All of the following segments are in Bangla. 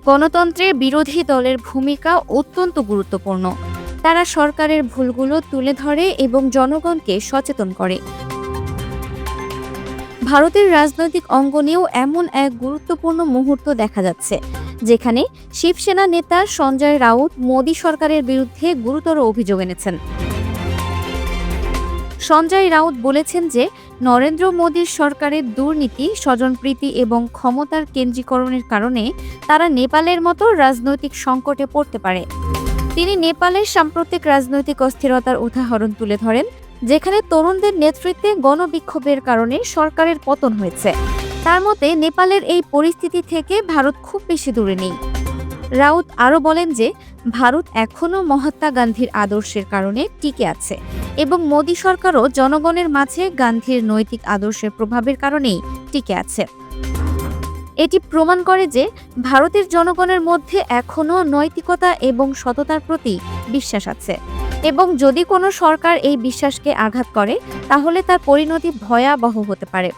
গণতন্ত্রের বিরোধী দলের ভূমিকা অত্যন্ত গুরুত্বপূর্ণ। তারা সরকারের ভুলগুলো তুলে ধরে এবং জনগণকে সচেতন করে। ভারতের রাজনৈতিক অঙ্গনেও এমন এক গুরুত্বপূর্ণ মুহূর্ত দেখা যাচ্ছে, যেখানে শিবসেনা নেতা সঞ্জয় রাউত মোদী সরকারের বিরুদ্ধে গুরুতর অভিযোগ এনেছেন। সঞ্জয় রাউত বলেছেন যে নরেন্দ্র মোদীর সরকারের দুর্নীতি, স্বজনপ্রীতি এবং ক্ষমতার কেন্দ্রীকরণের কারণে তারা নেপালের মতো রাজনৈতিক সংকটে পড়তে পারে। তিনি নেপালের সাম্প্রতিক রাজনৈতিক অস্থিরতার উদাহরণ তুলে ধরেন, যেখানে তরুণদের নেতৃত্বে গণবিক্ষোভের কারণে সরকারের পতন হয়েছে। তার মতে নেপালের এই পরিস্থিতি থেকে ভারত খুব বেশি দূরে নেই। রাউত আরও বলেন যে ভারত এখনও মহাত্মা গান্ধীর আদর্শের কারণে টিকে আছে এবং মোদী সরকারও জনগণের মাঝে গান্ধীর নৈতিক আদর্শের প্রভাবের কারণেই টিকে আছে। এটি প্রমাণ করে যে ভারতের জনগণের মধ্যে এখনও নৈতিকতা এবং সততার প্রতি বিশ্বাস আছে, এবং যদি কোনো সরকার এই বিশ্বাসকে আঘাত করে তাহলে তার পরিণতি ভয়াবহ হতে পারে।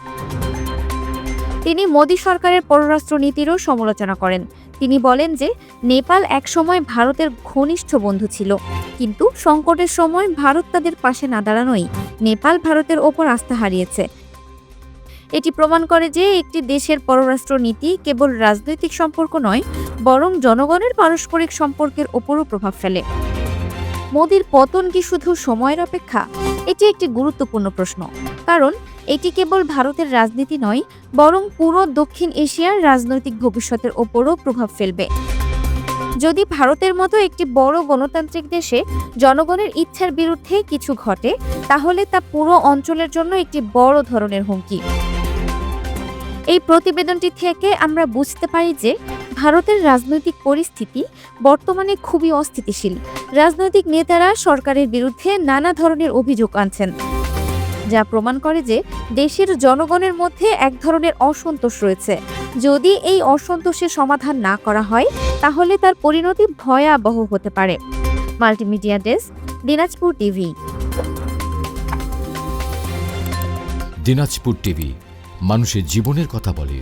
তিনি মোদী সরকারের পররাষ্ট্র নীতিরও সমালোচনা করেন। তিনি বলেন যে নেপাল একসময় ভারতের ঘনিষ্ঠ বন্ধু ছিল, কিন্তু সংকটের সময় ভারত তাদের পাশে না দাঁড়ানোই নেপাল ভারতের ওপর আস্থা হারিয়েছে। এটি প্রমাণ করে যে একটি দেশের পররাষ্ট্র নীতি কেবল রাজনৈতিক সম্পর্ক নয়, বরং জনগণের পারস্পরিক সম্পর্কের ওপরও প্রভাব ফেলে। মোদির পতন কি শুধু সময়ের অপেক্ষা? এটি একটি গুরুত্বপূর্ণ প্রশ্ন, কারণ এটি কেবল ভারতের রাজনীতি নয়, বরং পুরো দক্ষিণ এশিয়ার রাজনৈতিক ভবিষ্যতের ওপরও প্রভাব ফেলবে। যদি ভারতের মতো একটি বড় গণতান্ত্রিক দেশে জনগণের ইচ্ছার বিরুদ্ধে কিছু ঘটে, তাহলে তা পুরো অঞ্চলের জন্য একটি বড় ধরনের হুমকি। এই প্রতিবেদনটি থেকে আমরা বুঝতে পারি যে ভারতের রাজনৈতিক পরিস্থিতি বর্তমানে খুবই অস্থিতিশীল। রাজনৈতিক নেতারা সরকারের বিরুদ্ধে নানা ধরনের অভিযোগ আনছেন, যা প্রমাণ করে যে দেশের জনগণের মধ্যে এক ধরনের অসন্তোষ রয়েছে। যদি এই অসন্তোষের সমাধান না করা হয়, তাহলে তার পরিণতি ভয়াবহ হতে পারে। Multimedia desk, Dinajpur TV. Dinajpur TV মানুষের জীবনের কথা বলে।